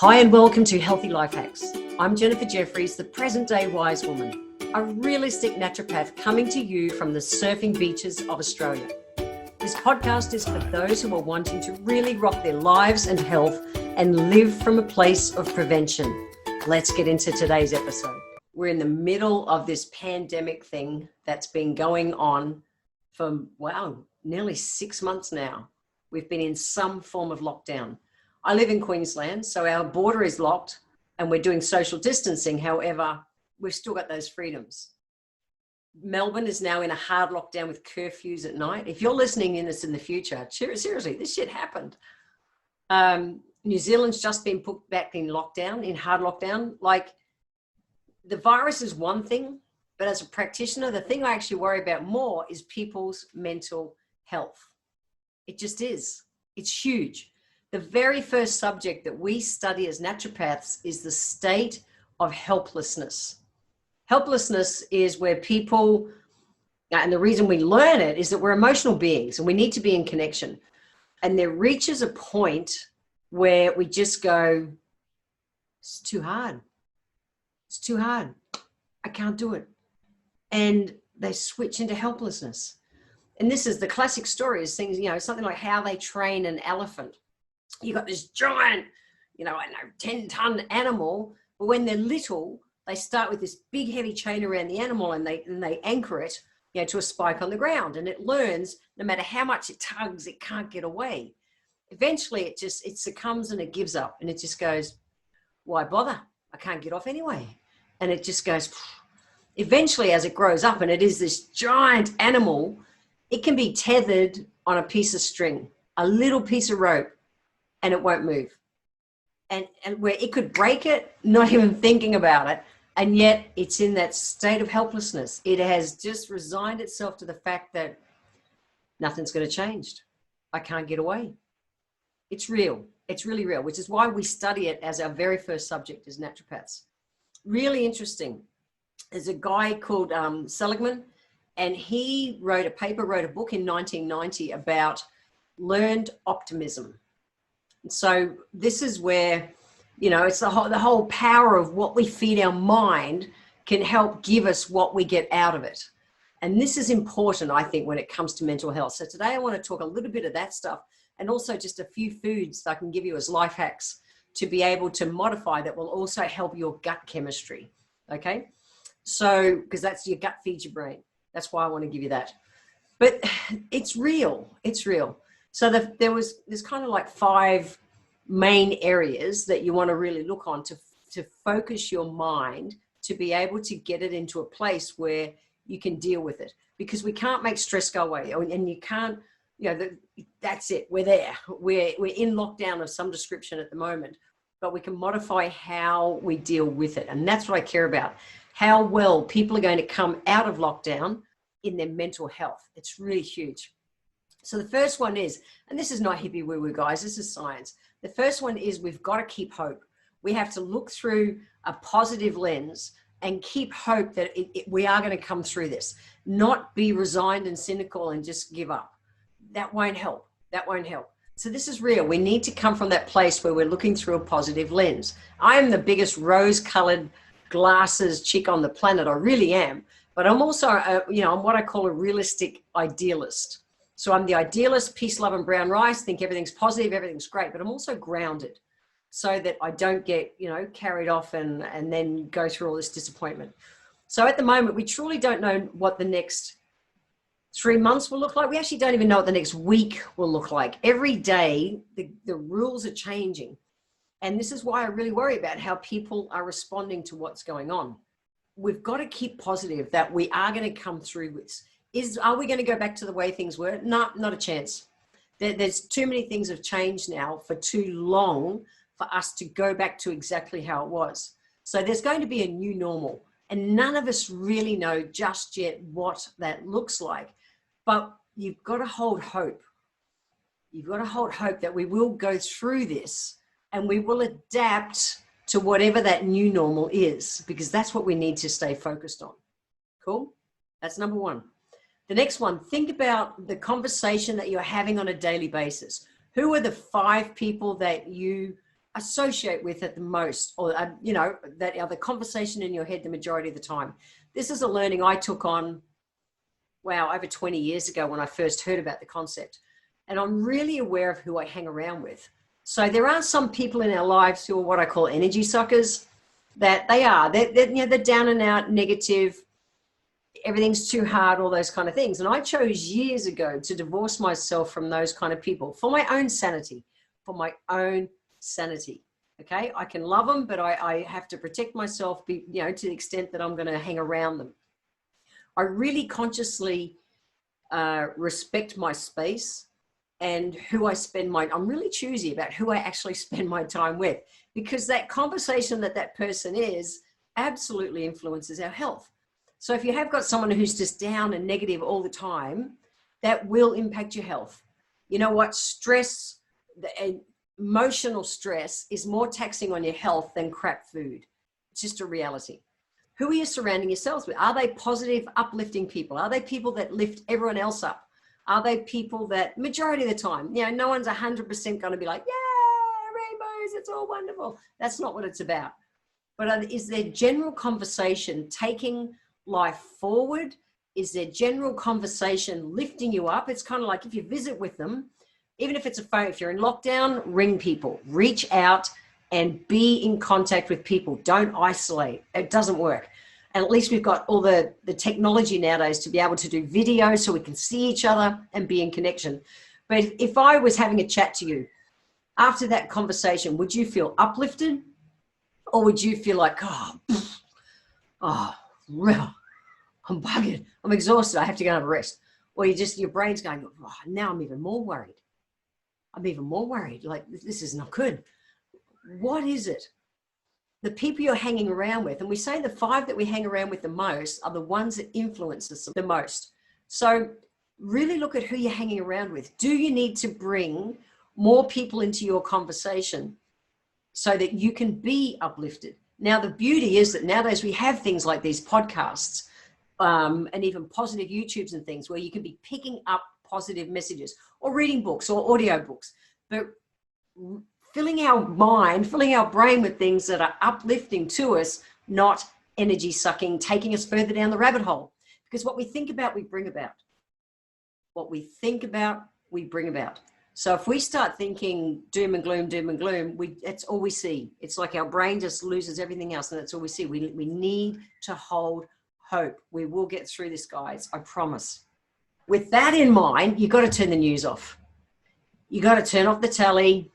Hi and welcome to Healthy Life Hacks. I'm Jennifer Jefferies, the present day wise woman, a realistic naturopath coming to you from the surfing beaches of Australia. This podcast is for those who are wanting to really rock their lives and health and live from a place of prevention. Let's get into today's episode. We're in the middle of this pandemic thing that's been going on for, nearly 6 months now. We've been in some form of lockdown. I live in Queensland, so our border is locked and we're doing social distancing. However, we've still got those freedoms. Melbourne is now in a hard lockdown with curfews at night. If you're listening in this in the future, seriously, this shit happened. New Zealand's just been put back in lockdown, in hard lockdown. Like, the virus is one thing, but as a practitioner, the thing I actually worry about more is people's mental health. It just is. It's huge. The very first subject that we study as naturopaths is the state of helplessness. Helplessness is where people, and the reason we learn it is that we're emotional beings and we need to be in connection. And there reaches a point where we just go, it's too hard. It's too hard. I can't do it. And they switch into helplessness. And this is the classic story, is things, something like how they train an elephant. You got this giant, 10-ton animal, but when they're little, they start with this big heavy chain around the animal and they anchor it, to a spike on the ground, and it learns no matter how much it tugs, it can't get away. Eventually it succumbs and it gives up and it just goes, why bother? I can't get off anyway. And it just goes, eventually as it grows up and it is this giant animal, it can be tethered on a piece of string, a little piece of rope, and it won't move. And where it could break it, not even thinking about it, and yet it's in that state of helplessness. It has just resigned itself to the fact that nothing's going to change. I can't get away. It's real. It's really real, which is why we study it as our very first subject as naturopaths. Really interesting. There's a guy called Seligman, and he wrote a book in 1990 about learned optimism. So this is where, it's the whole power of what we feed our mind can help give us what we get out of it. And this is important, I think, when it comes to mental health. So today I want to talk a little bit of that stuff and also just a few foods that I can give you as life hacks to be able to modify that will also help your gut chemistry. Okay. So, because that's your gut feeds your brain. That's why I want to give you that. But it's real. It's real. So there's kind of like 5 main areas that you want to really look on to focus your mind to be able to get it into a place where you can deal with it, because we can't make stress go away, and you can't, that's it. We're there. We're in lockdown of some description at the moment, but we can modify how we deal with it. And that's what I care about, how well people are going to come out of lockdown in their mental health. It's really huge. So the first one is, and this is not hippie woo-woo, guys, this is science. The first one is we've got to keep hope. We have to look through a positive lens and keep hope that we are going to come through this, not be resigned and cynical and just give up. That won't help. That won't help. So this is real. We need to come from that place where we're looking through a positive lens. I am the biggest rose-colored glasses chick on the planet. I really am. But I'm also, I'm what I call a realistic idealist. So I'm the idealist, peace, love, and brown rice, think everything's positive, everything's great, but I'm also grounded so that I don't get, carried off and then go through all this disappointment. So at the moment, we truly don't know what the next 3 months will look like. We actually don't even know what the next week will look like. Every day, the rules are changing. And this is why I really worry about how people are responding to what's going on. We've got to keep positive that we are going to come through this. Are we going to go back to the way things were? No, not a chance. There's too many things have changed now for too long for us to go back to exactly how it was. So there's going to be a new normal, and none of us really know just yet what that looks like. But you've got to hold hope. You've got to hold hope that we will go through this and we will adapt to whatever that new normal is, because that's what we need to stay focused on. Cool? That's number 1. The next one, think about the conversation that you're having on a daily basis. Who are the 5 people that you associate with at the most, or, that are the conversation in your head the majority of the time. This is a learning I took on, wow, over 20 years ago when I first heard about the concept. And I'm really aware of who I hang around with. So there are some people in our lives who are what I call energy suckers, that they're down and out, negative, everything's too hard, all those kind of things. And I chose years ago to divorce myself from those kind of people for my own sanity, Okay. I can love them, but I have to protect myself, to the extent that I'm going to hang around them. I really consciously respect my space and who I spend I'm really choosy about who I actually spend my time with, because that conversation that person is absolutely influences our health. So if you have got someone who's just down and negative all the time, that will impact your health. You know what? Stress, emotional stress is more taxing on your health than crap food. It's just a reality. Who are you surrounding yourselves with? Are they positive, uplifting people? Are they people that lift everyone else up? Are they people that, majority of the time, no one's 100% going to be like, yeah, rainbows, it's all wonderful. That's not what it's about. But is there general conversation taking life forward? Is there general conversation lifting you up? It's kind of like if you visit with them, even if it's a phone, if you're in lockdown, ring people, reach out and be in contact with people. Don't isolate. It doesn't work. And at least we've got all the technology nowadays to be able to do video so we can see each other and be in connection. But if I was having a chat to you, after that conversation, would you feel uplifted? Or would you feel like, I'm bugged, I'm exhausted, I have to go and have a rest? Or your brain's going, now I'm even more worried. Like, this is not good. What is it? The people you're hanging around with, and we say the 5 that we hang around with the most are the ones that influence us the most. So really look at who you're hanging around with. Do you need to bring more people into your conversation so that you can be uplifted? Now, the beauty is that nowadays we have things like these podcasts and even positive YouTubes and things where you can be picking up positive messages or reading books or audio books, but filling our mind, filling our brain with things that are uplifting to us, not energy sucking, taking us further down the rabbit hole. Because what we think about, we bring about. What we think about, we bring about. So if we start thinking doom and gloom, that's all we see. It's like our brain just loses everything else, and that's all we see. We need to hold hope. We will get through this, guys. I promise. With that in mind, you've got to turn the news off. You got to turn off the telly.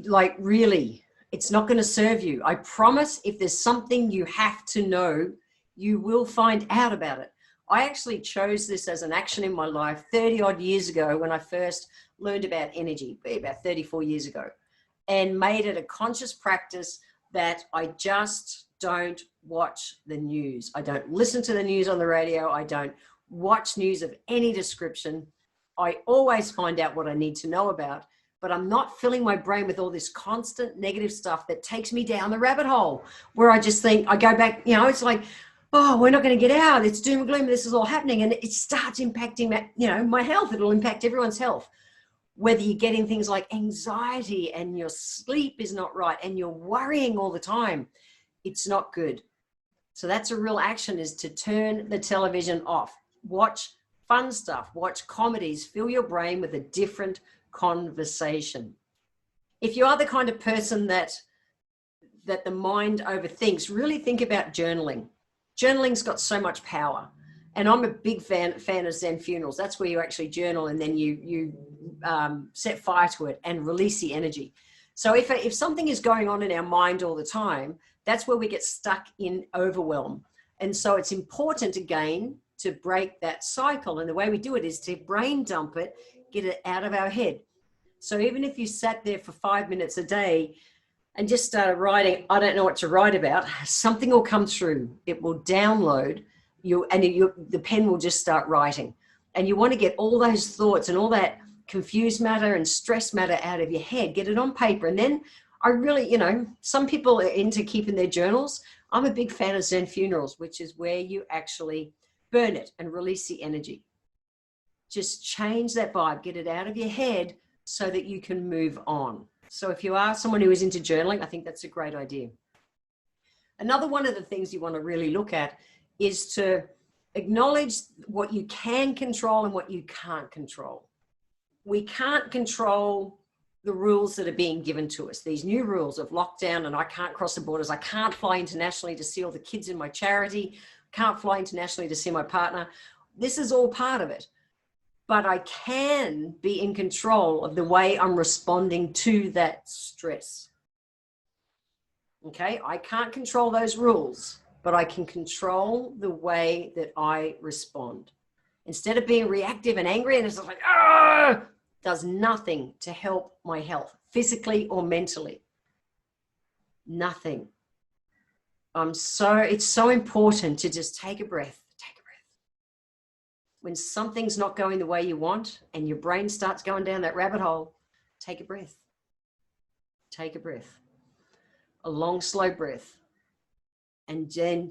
Like, really, it's not going to serve you. I promise, if there's something you have to know, you will find out about it. I actually chose this as an action in my life 30 odd years ago when I first learned about energy, about 34 years ago, and made it a conscious practice that I just don't watch the news. I don't listen to the news on the radio. I don't watch news of any description. I always find out what I need to know about, but I'm not filling my brain with all this constant negative stuff that takes me down the rabbit hole where I just think, I go back, it's like, we're not going to get out. It's doom and gloom. This is all happening. And it starts impacting my health. It'll impact everyone's health. Whether you're getting things like anxiety and your sleep is not right and you're worrying all the time, it's not good. So that's a real action, is to turn the television off. Watch fun stuff, watch comedies, fill your brain with a different conversation. If you are the kind of person that the mind overthinks, really think about journaling. Journaling's got so much power. And I'm a big fan of Zen funerals. That's where you actually journal and then you set fire to it and release the energy. So if something is going on in our mind all the time, that's where we get stuck in overwhelm. And so it's important, again, to break that cycle. And the way we do it is to brain dump it, get it out of our head. So even if you sat there for 5 minutes a day and just started writing, I don't know what to write about, something will come through. It will download you, and the pen will just start writing. And you want to get all those thoughts and all that confused matter and stress matter out of your head, get it on paper. And then I really, some people are into keeping their journals. I'm a big fan of Zen funerals, which is where you actually burn it and release the energy. Just change that vibe, get it out of your head so that you can move on. So if you are someone who is into journaling, I think that's a great idea. Another one of the things you want to really look at is to acknowledge what you can control and what you can't control. We can't control the rules that are being given to us, these new rules of lockdown, and I can't cross the borders. I can't fly internationally to see all the kids in my charity. Can't fly internationally to see my partner. This is all part of it. But I can be in control of the way I'm responding to that stress. Okay, I can't control those rules, but I can control the way that I respond. Instead of being reactive and angry and it's just like, ah, does nothing to help my health, physically or mentally. Nothing. It's so important to just take a breath. When something's not going the way you want and your brain starts going down that rabbit hole, take a breath. Take a breath. A long, slow breath. And then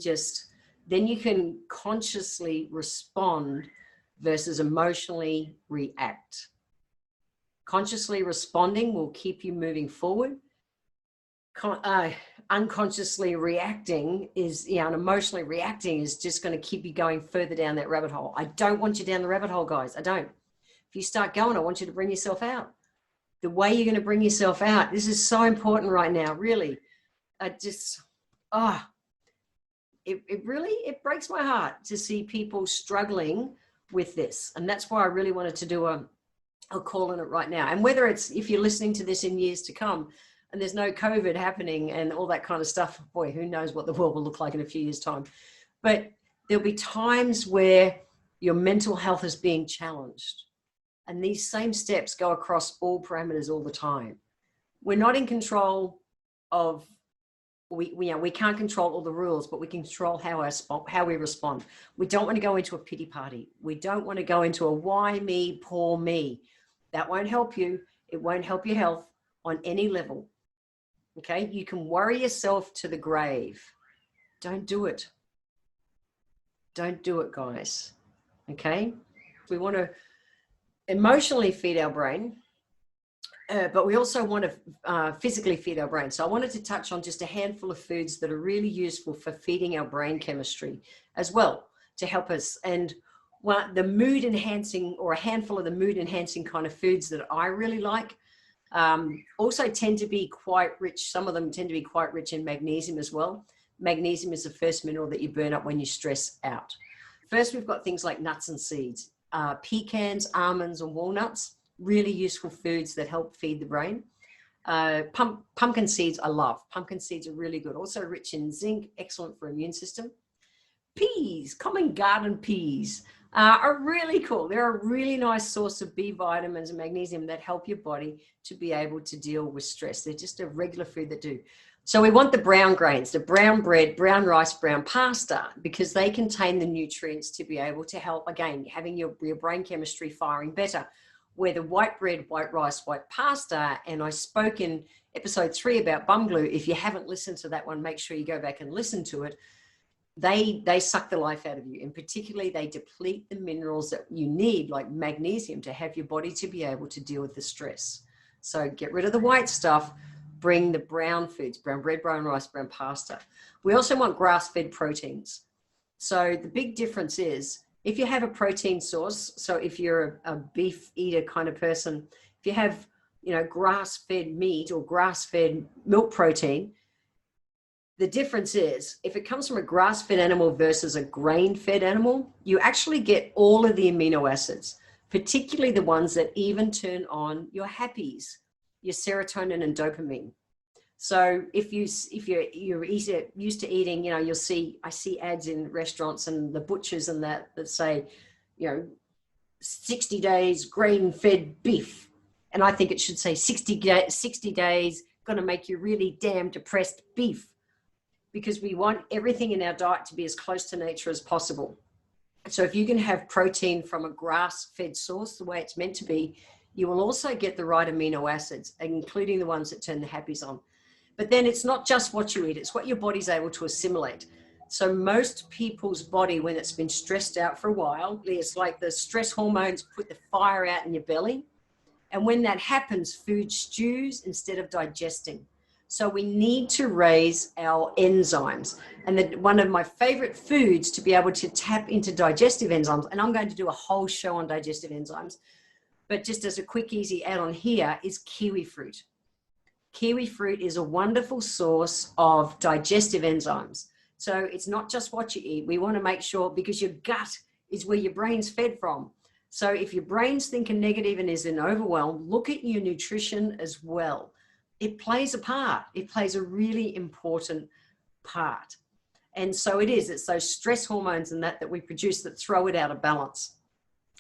you can consciously respond versus emotionally react. Consciously responding will keep you moving forward. Unconsciously reacting and emotionally reacting is just going to keep you going further down that rabbit hole. I don't want you down the rabbit hole, guys. I don't. If you start going, I want you to bring yourself out. The way you're going to bring yourself out, this is so important right now, really. It breaks my heart to see people struggling with this. And that's why I really wanted to do a call on it right now. And whether it's, if you're listening to this in years to come and there's no COVID happening and all that kind of stuff, boy, who knows what the world will look like in a few years' time. But there'll be times where your mental health is being challenged. And these same steps go across all parameters all the time. We're not in control of, we can't control all the rules, but we can control how we respond. We don't want to go into a pity party. We don't want to go into a why me, poor me. That won't help you. It won't help your health on any level. Okay? You can worry yourself to the grave. Don't do it. Don't do it, guys. Okay? We want to emotionally feed our brain, but we also want to physically feed our brain. So I wanted to touch on just a handful of foods that are really useful for feeding our brain chemistry as well to help us. And the mood enhancing, or a handful of the mood enhancing kind of foods that I really like, also tend to be quite rich. Some of them tend to be quite rich in magnesium as well. Magnesium is the first mineral that you burn up when you stress out. First, we've got things like nuts and seeds. Pecans, almonds, and walnuts, really useful foods that help feed the brain. Pumpkin seeds, I love. Pumpkin seeds are really good. Also rich in zinc, excellent for immune system. Peas, common garden peas, are really cool. They're a really nice source of B vitamins and magnesium that help your body to be able to deal with stress. They're just a regular food that do. So we want the brown grains, the brown bread, brown rice, brown pasta, because they contain the nutrients to be able to help, again, having your brain chemistry firing better. Where the white bread, white rice, white pasta, and I spoke in episode 3 about bum glue. If you haven't listened to that one, make sure you go back and listen to it. They suck the life out of you, and particularly they deplete the minerals that you need, like magnesium, to have your body to be able to deal with the stress. So get rid of the white stuff. Bring the brown foods, brown bread, brown rice, brown pasta. We also want grass-fed proteins. So the big difference is if you have a protein source, so if you're a beef eater kind of person, if you have, grass-fed meat or grass-fed milk protein, the difference is if it comes from a grass-fed animal versus a grain-fed animal, you actually get all of the amino acids, particularly the ones that even turn on your happies, your serotonin and dopamine. So if you're used to eating, I see ads in restaurants and the butchers and that say, 60 days grain-fed beef. And I think it should say 60 days going to make you really damn depressed beef, because we want everything in our diet to be as close to nature as possible. So if you can have protein from a grass-fed source, the way it's meant to be, you will also get the right amino acids, including the ones that turn the happies on. But then it's not just what you eat, it's what your body's able to assimilate. So most people's body, when it's been stressed out for a while, it's like the stress hormones put the fire out in your belly. And when that happens, food stews instead of digesting. So we need to raise our enzymes. And one of my favorite foods to be able to tap into digestive enzymes, and I'm going to do a whole show on digestive enzymes, but just as a quick, easy add-on here is kiwi fruit. Kiwi fruit is a wonderful source of digestive enzymes. So it's not just what you eat. We want to make sure, because your gut is where your brain's fed from. So if your brain's thinking negative and is in overwhelm, look at your nutrition as well. It plays a part. It plays a really important part. And so it's those stress hormones and that we produce that throw it out of balance.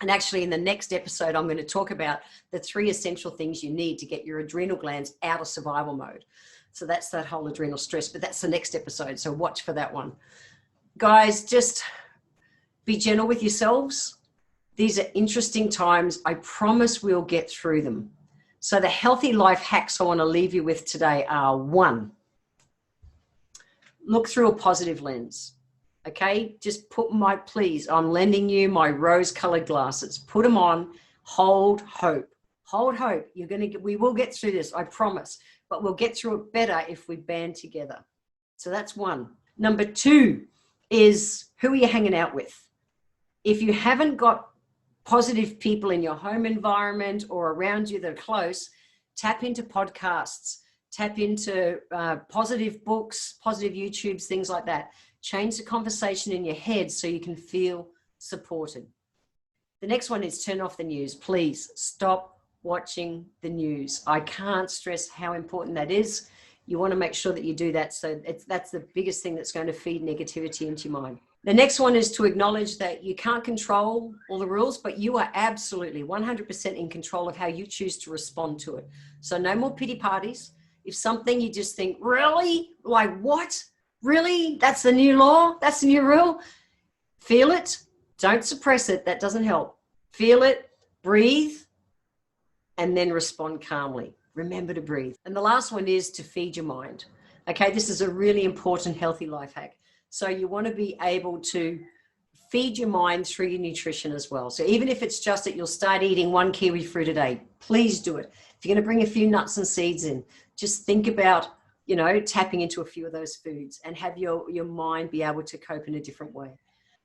And actually in the next episode, I'm going to talk about the 3 essential things you need to get your adrenal glands out of survival mode. So that's that whole adrenal stress, but that's the next episode. So watch for that one. Guys, just be gentle with yourselves. These are interesting times. I promise we'll get through them. So the healthy life hacks I want to leave you with today are: 1, look through a positive lens. Okay, just please, I'm lending you my rose-colored glasses. Put them on, hold hope. Hold hope. We will get through this, I promise. But we'll get through it better if we band together. So that's 1. Number 2 is, who are you hanging out with? If you haven't got positive people in your home environment or around you that are close, tap into podcasts, tap into positive books, positive YouTubes, things like that. Change the conversation in your head so you can feel supported. The next one is turn off the news. Please stop watching the news. I can't stress how important that is. You want to make sure that you do that. So that's the biggest thing that's going to feed negativity into your mind. The next one is to acknowledge that you can't control all the rules, but you are absolutely 100% in control of how you choose to respond to it. So no more pity parties. If something you just think, really? Like what? Really? That's the new law? That's the new rule? Feel it. Don't suppress it. That doesn't help. Feel it, breathe, and then respond calmly. Remember to breathe. And the last one is to feed your mind. Okay, this is a really important healthy life hack. So you want to be able to feed your mind through your nutrition as well. So even if it's just that you'll start eating 1 kiwi fruit a day, please do it. If you're going to bring a few nuts and seeds in, just think about, tapping into a few of those foods and have your mind be able to cope in a different way.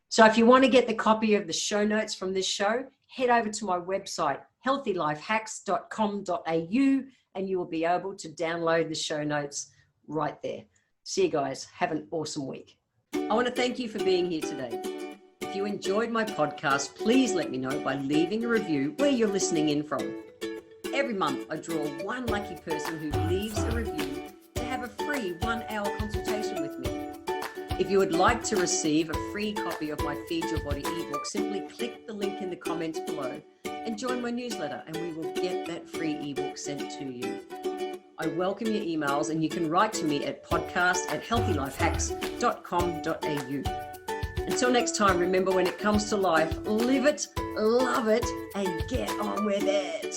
So if you want to get the copy of the show notes from this show, head over to my website, healthylifehacks.com.au, and you will be able to download the show notes right there. See you guys. Have an awesome week. I want to thank you for being here today. If you enjoyed my podcast, please let me know by leaving a review where you're listening in from. Every month, I draw one lucky person who leaves a review to have a free 1-hour consultation with me. If you would like to receive a free copy of my Feed Your Body ebook, simply click the link in the comments below and join my newsletter, and we will get that free ebook sent to you. I welcome your emails, and you can write to me at podcast@healthylifehacks.com.au. Until next time, remember, when it comes to life, live it, love it, and get on with it.